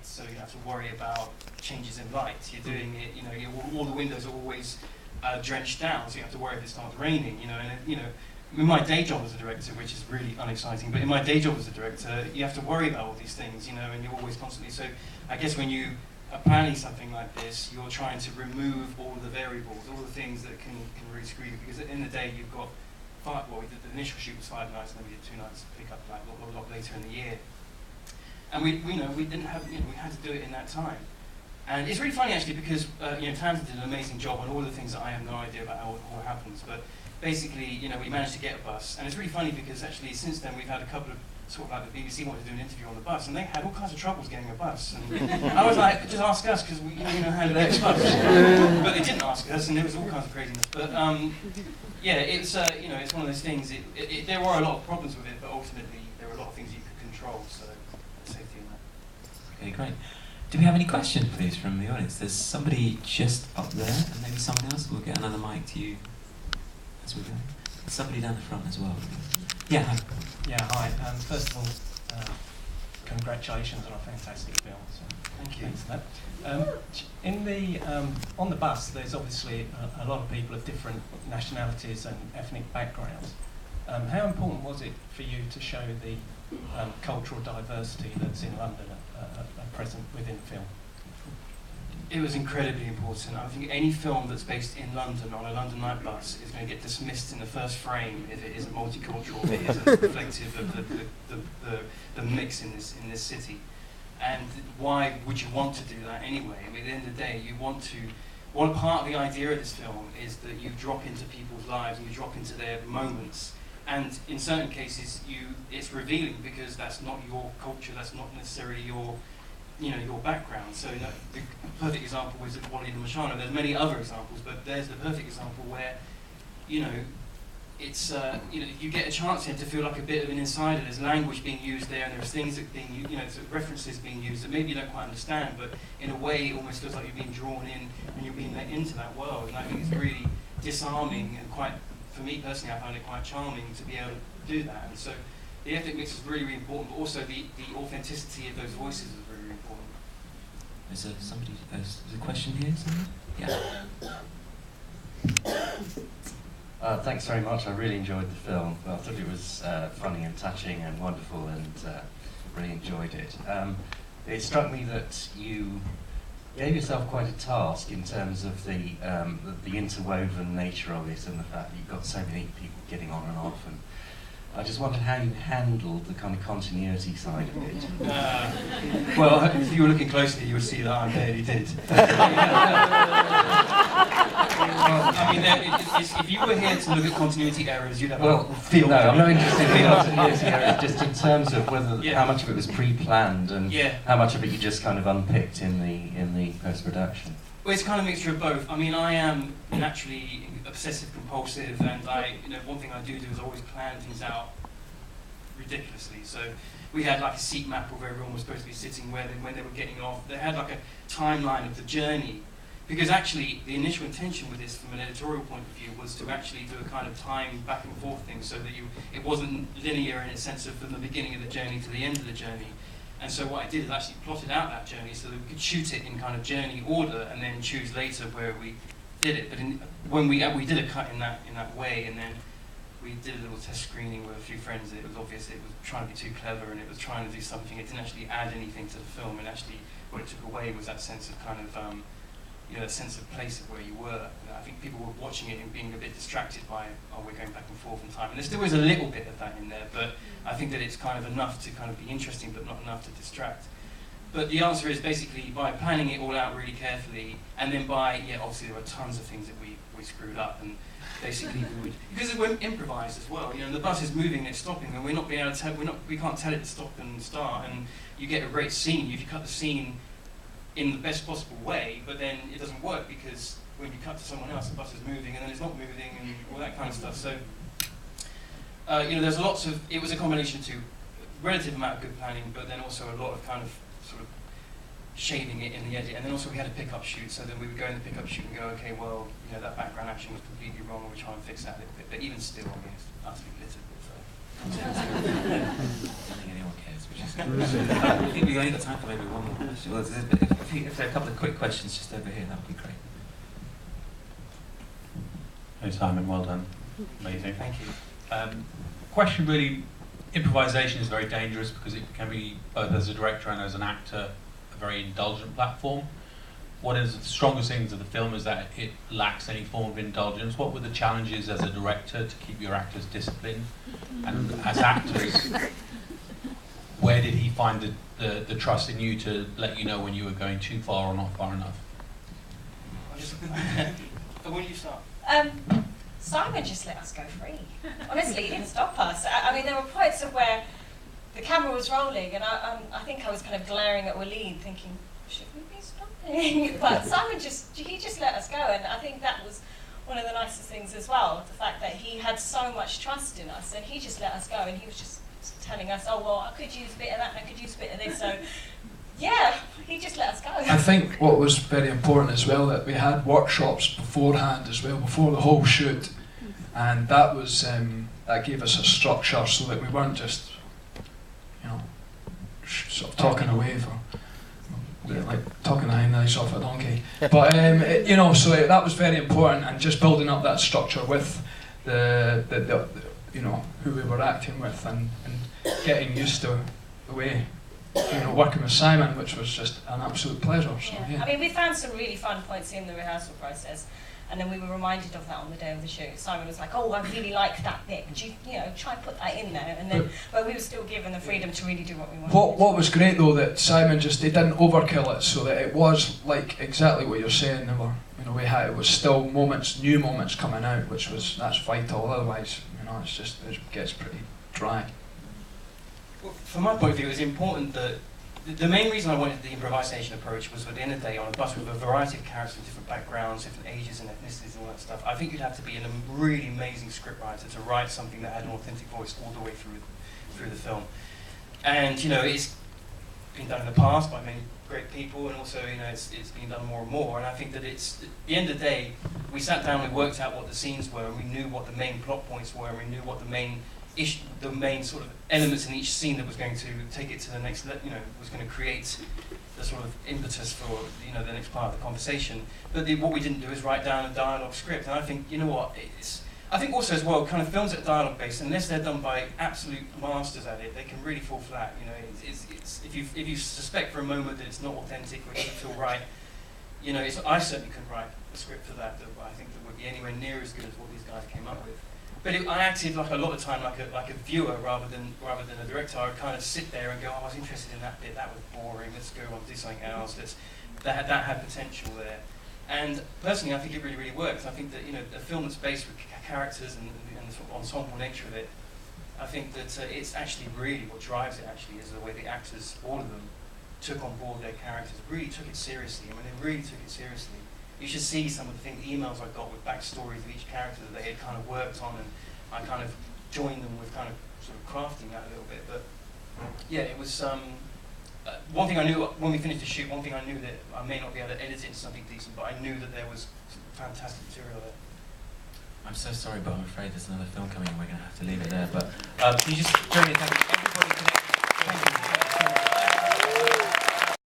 light, so you have to worry about changes in light. You're doing it, all the windows are always drenched down, so you have to worry if it starts raining, in my day job as a director, which is really unexciting, but in my day job as a director, you have to worry about all these things, and you're always constantly, so I guess when you are planning something like this, you're trying to remove all the variables, all the things that can really screw you, because at the end of the day, you've got the initial shoot was 5 nights, and then we did 2 nights to pick up like a lot later in the year. And we didn't have, we had to do it in that time. And it's really funny actually because, Tamsin did an amazing job on all the things that I have no idea about how it all happens, but basically, we managed to get a bus, and it's really funny because actually since then we've had a couple of sort of like the BBC wanted to do an interview on the bus, and they had all kinds of troubles getting a bus. And I was like, just ask us because we know how to get a bus. But they didn't ask us, and there was all kinds of craziness. But yeah, it's it's one of those things. There were a lot of problems with it, but ultimately there were a lot of things you could control. So safety in that. Okay, great. Do we have any questions, please, from the audience? There's somebody just up there, and maybe someone else. We'll get another mic to you as we go. Somebody down the front as well. Yeah. Hi. Yeah, hi. First of all, congratulations on a fantastic film. So thank you. Thanks for that. On the bus, there's obviously a lot of people of different nationalities and ethnic backgrounds. How important was it for you to show the cultural diversity that's in London present within the film? It was incredibly important. I think any film that's based in London on a London night bus is going to get dismissed in the first frame if it isn't multicultural, if it isn't reflective of the mix in this city. And why would you want to do that anyway? I mean, at the end of the day, you want to. One part of the idea of this film is that you drop into people's lives and you drop into their moments. And in certain cases, it's revealing because that's not your culture, that's not necessarily your background. So the perfect example was Wally the Mashana. There's many other examples, but there's the perfect example where, it's you get a chance here to feel like a bit of an insider. There's language being used there, and there's things that being references being used that maybe you don't quite understand, but in a way it almost feels like you're being drawn in and you're being let into that world. And I think it's really disarming and quite, for me personally, I found it quite charming to be able to do that. And so the ethnic mix is really, really important, but also the authenticity of those voices is really, really important. Is there somebody? There's a question here. Somebody? Yeah. Thanks very much. I really enjoyed the film. I thought it was funny and touching and wonderful, and really enjoyed it. It struck me that you gave yourself quite a task in terms of the interwoven nature of it and the fact that you've got so many people getting on and off. And I just wondered how you handled the kind of continuity side of it. Well, if you were looking closely, you would see that I barely did. I mean, if you were here to look at continuity errors, you'd have a field. No, I'm not interested in continuity errors, just in terms of how much of it was pre-planned and how much of it you just kind of unpicked in the post-production. Well, it's kind of a mixture of both. I mean, I am naturally obsessive compulsive, and one thing I do is always plan things out ridiculously. So we had like a seat map of where everyone was supposed to be sitting, when they were getting off. They had like a timeline of the journey, because actually the initial intention with this, from an editorial point of view, was to actually do a kind of time back and forth thing, so that it wasn't linear in a sense of from the beginning of the journey to the end of the journey. And so what I did is actually plotted out that journey so that we could shoot it in kind of journey order and then choose later where we did it. But when we did a cut in that way, and then we did a little test screening with a few friends, it was obvious it was trying to be too clever, and it was trying to do something. It didn't actually add anything to the film, and actually what it took away was that sense of kind of a sense of place of where you were. I think people were watching it and being a bit distracted by, we're going back and forth in time. And there still is a little bit of that in there, but I think that it's kind of enough to kind of be interesting, but not enough to distract. But the answer is basically by planning it all out really carefully, and then obviously there were tons of things that we screwed up, and basically because we're improvised as well. The bus is moving and it's stopping, and we're not being able to we can't tell it to stop and start, and you get a great scene. If you cut the scene in the best possible way, but then it doesn't work because when you cut to someone else, the bus is moving and then it's not moving and all that kind of stuff. So, there's lots of, it was a combination of relative amount of good planning, but then also a lot of kind of sort of shading it in the edit. And then also we had a pickup shoot, so then we would go in the pickup shoot and go, okay, well, that background action was completely wrong, and we try and fix that a little bit. But even still, I mean, it's utterly littered with I don't think anyone cares. questions, which is good. I think we've only got time for maybe one more question. Well, if there are a couple of quick questions just over here, that would be great. Hey Simon, well done. Amazing. Thank you. Question really, improvisation is very dangerous because it can be, both as a director and as an actor, a very indulgent platform. What is the strongest things of the film is that it lacks any form of indulgence. What were the challenges as a director to keep your actors disciplined? And as actors, where did he find the trust in you to let you know when you were going too far or not far enough? When you start? Simon just let us go free. Honestly, he didn't stop us. I mean, there were points of where the camera was rolling, and I think I was kind of glaring at Waleed, thinking, should we be stopping? But Simon he just let us go, and I think that was one of the nicest things as well, the fact that he had so much trust in us, and he just let us go, and he was just telling us, oh, well, I could use a bit of that, and I could use a bit of this, so yeah, he just let us go. I think what was very important as well, that we had workshops beforehand as well, before the whole shoot, and that was that gave us a structure so that we weren't just, you know, sort of talking away for, like talking the hindlegs off a donkey. But you know, so that was very important, and just building up that structure with the you know, who we were acting with, and getting used to the way, you know, working with Simon, which was just an absolute pleasure. So, yeah. I mean, we found some really fun points in the rehearsal process, and then we were reminded of that on the day of the shoot. Simon was like, oh, I really like that bit. Could you know, try and put that in there? And then, but we were still given the freedom to really do what we wanted. What was great though, that Simon he didn't overkill it, so that it was like exactly what you're saying. There were, you know, it was still new moments coming out, that's vital. Otherwise, you know, it gets pretty dry. Well, from my point of view, it was important that the main reason I wanted the improvisation approach was, at the end of the day, on a bus with a variety of characters with different backgrounds, different ages and ethnicities and all that stuff, I think you'd have to be a really amazing scriptwriter to write something that had an authentic voice all the way through the film. And, you know, it's been done in the past by many great people, and also, you know, it's been done more and more, and I think that at the end of the day, we sat down and worked out what the scenes were, and we knew what the main plot points were, and we knew what the main sort of elements in each scene that was going to take it to the next, you know, was going to create the sort of impetus for, you know, the next part of the conversation. But what we didn't do is write down a dialogue script, and I think, you know what, I think also as well, kind of films that are dialogue based, unless they're done by absolute masters at it, they can really fall flat. You know, if you suspect for a moment that it's not authentic or it doesn't feel right, you know, I certainly couldn't write a script for that I think that would be anywhere near as good as what these guys came up with. But I acted like a lot of the time like a viewer rather than a director. I would kind of sit there and go, oh, I was interested in that bit, that was boring, let's go on to do something else. That had potential there. And personally, I think it really, really works. I think that, you know, a film that's based with characters and the sort of ensemble nature of it, I think that it's actually really what drives it actually is the way the actors, all of them, took on board their characters, really took it seriously. I mean, they really took it seriously. You should see some of the emails I got with backstories of each character that they had kind of worked on, and I kind of joined them with kind of sort of crafting that a little bit. But yeah, it was one thing I knew when we finished the shoot. One thing I knew that I may not be able to edit it into something decent, but I knew that there was some fantastic material there. I'm so sorry, but I'm afraid there's another film coming and we're going to have to leave it there. But can you just join me? Everybody connect. Thank you.